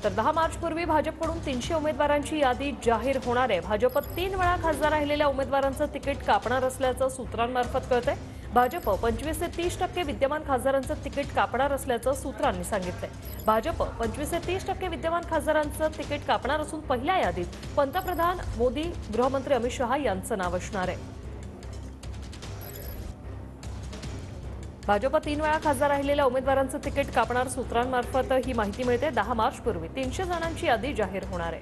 तर 10 मार्चपूर्वी भाजपकडून 300 उमेदवारांची यादी जाहीर होणार आहे। भाजप 3 वेळा खासदार राहिलेल्या उमेदवारांचं तिकीट कापणार असल्याचं सूत्रांमार्फत कळतंय। भाजप 25 ते 30% विद्यमान खासदारांचं तिकीट कापणार असल्याचं सूत्रांनी सांगितलंय। भाजप 25 ते 30% विद्यमान खासदारांचं तिकीट कापणार असून पहिल्या यादीत पंतप्रधान मोदी, गृहमंत्री अमित शहा यांचं नाव असणार आहे। भाजप 3 वेळा खासदार राहिलेल्या उमेदवारांचं तिकीट कापणार सूत्रांमार्फत ही माहिती मिळते। 10 मार्चपूर्वी 300 जणांची यादी जाहीर होणार आहे।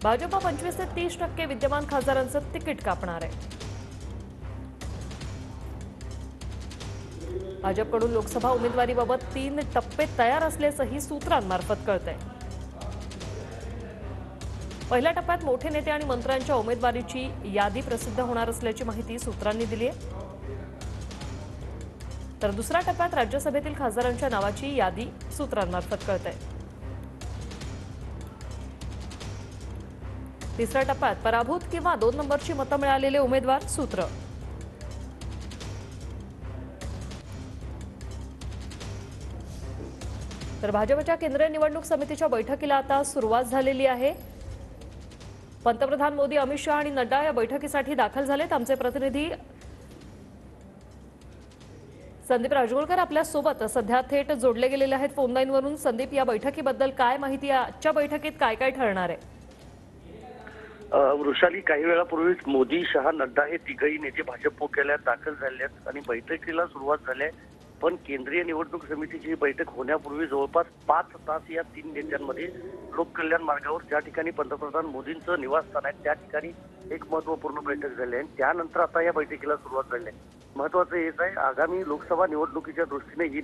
भाजप 25 ते 30% विद्यमान खासदारांचं तिकीट कापणार आहे। भाजपकडून लोकसभा उमेदवारीबाबत 3 टप्पे तयार असल्याचंही सूत्रांमार्फत कळतंय। पहिल्या टप्प्यात मोठे नेते आणि मंत्र्यांच्या उमेदवारीची यादी प्रसिद्ध होणार असल्याची माहिती सूत्रांनी दिली आहे। तर दुसऱ्या टप्प्यात राज्यसभेतील खासदारांच्या नावाची यादी सूत्रांमार्फत कळतंय। तिसऱ्या टप्प्यात पराभूत किंवा 2 नंबरची मतं मिळालेले उमेदवार सूत्र। तर भाजपच्या केंद्रीय निवडणूक समितीच्या बैठकीला आता सुरुवात झालेली आहे। पंतप्रधान मोदी, अमित शहा आणि नड्डा या बैठकीसाठी दाखल झालेत। आमचे प्रतिनिधी संदीप राजगुरकर आपल्या सोबत सध्या थेट जोडले गेलेले आहेत फोन लाईनवरून। संदीप, या बैठकीबद्दल काय माहिती आहे? आजच्या बैठकीत काय काय ठरणार आहे? वृषाली, काही वेळापूर्वीच मोदी, शहा, नड्डा हे तिघही नेते भाजप मुख्यालयात दाखल झाले आहेत आणि बैठकीला सुरुवात झाली आहे। पण केंद्रीय निवडणूक समितीची ही बैठक होण्यापूर्वी जवळपास 5 तास या 3 नेत्यांमध्ये लोककल्याण मार्गावर ज्या ठिकाणी पंतप्रधान मोदींचं निवासस्थान आहे त्या ठिकाणी एक महत्त्वपूर्ण बैठक झाली आहे। त्यानंतर आता या बैठकीला सुरुवात झाली आहे। महत्त्वाचं हेच आहे, आगामी लोकसभा निवडणुकीच्या दृष्टीने ही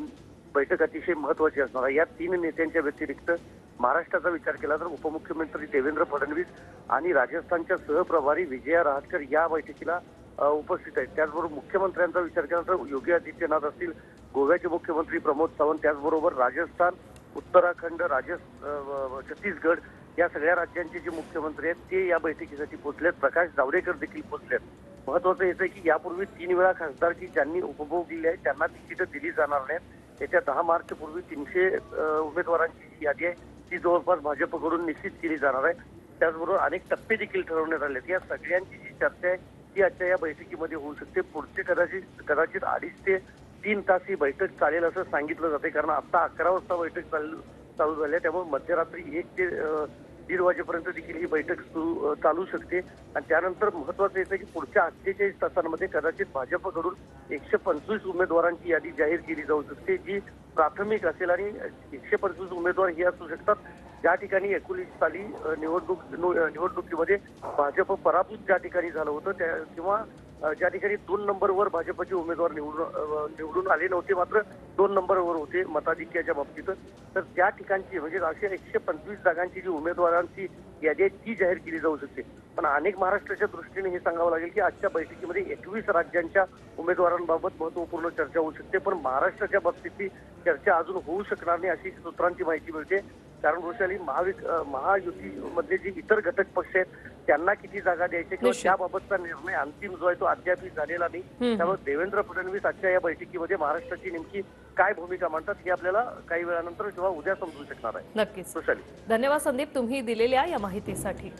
बैठक अतिशय महत्त्वाची असणार आहे। या 3 नेत्यांच्या व्यतिरिक्त महाराष्ट्राचा विचार केला तर उपमुख्यमंत्री देवेंद्र फडणवीस आणि राजस्थानच्या सहप्रभारी विजया रहाटकर या बैठकीला उपस्थित आहेत। त्याचबरोबर मुख्यमंत्र्यांचा विचार केला तर योगी आदित्यनाथ असतील, गोव्याचे मुख्यमंत्री प्रमोद सावंत, त्याचबरोबर राजस्थान, उत्तराखंड, छत्तीसगड या सगळ्या राज्यांचे जे मुख्यमंत्री आहेत ते या बैठकीसाठी पोहोचलेत। प्रकाश जावडेकर देखील पोहोचलेत। महत्त्वाचं हेच आहे की यापूर्वी 3 वेळा खासदारकी ज्यांनी उपभोगली आहे त्यांना तिकीट दिली जाणार नाहीत। येत्या 10 मार्चपूर्वी 300 उमेदवारांची जी यादी आहे ती जवळपास भाजपकडून निश्चित केली जाणार आहे। त्याचबरोबर अनेक टप्पे देखील ठरवण्यात आले आहेत। या सगळ्यांची जी चर्चा आहे ती आजच्या या बैठकीमध्ये होऊ शकते। पुढचे कदाचित 2.5 ते 3 तास ही बैठक चालेल असं सांगितलं जाते, कारण आता 11 वाजता बैठक चालू झाली आहे। त्यामुळे मध्यरात्री 1 ते 1:30 वाजेपर्यंत देखील ही बैठक चालू शकते। आणि त्यानंतर महत्त्वाचं येतं की पुढच्या 48 तासांमध्ये कदाचित भाजपकडून 125 उमेदवारांची यादी जाहीर केली जाऊ शकते, जी प्राथमिक असेल आणि 125 उमेदवार हे असू शकतात ज्या ठिकाणी 19 साली निवडणुकीमध्ये भाजप पराभूत ज्या ठिकाणी झालं होतं किंवा ज्या ठिकाणी 2 नंबरवर भाजपचे उमेदवार निवडून आले नव्हते, मात्र 2 नंबरवर होते मताधिक्याच्या बाबतीत, तर त्या ठिकाणची म्हणजे अशा 125 जागांची जी उमेदवारांची यादी आहे ती जाहीर केली जाऊ शकते। पण अनेक महाराष्ट्राच्या दृष्टीने हे सांगावं लागेल की आजच्या बैठकीमध्ये 21 राज्यांच्या उमेदवारांबाबत महत्त्वपूर्ण चर्चा होऊ शकते, पण महाराष्ट्राच्या बाबतीतली चर्चा अजून होऊ शकणार नाही अशी सूत्रांची माहिती मिळते। कारण वृषाली, महायुतीमधले जे इतर घटक पक्ष आहेत त्यांना किती जागा द्यायच्या किंवा त्याबाबतचा निर्णय अंतिम जो आहे तो अद्याप झालेला नाही। त्यामुळे देवेंद्र फडणवीस आजच्या या बैठकीमध्ये महाराष्ट्राची नेमकी काय भूमिका मांडतात हे आपल्याला काही वेळानंतर किंवा उद्या समजू शकणार आहे। नक्कीच। धन्यवाद संदीप, तुम्ही दिलेल्या या माहितीसाठी।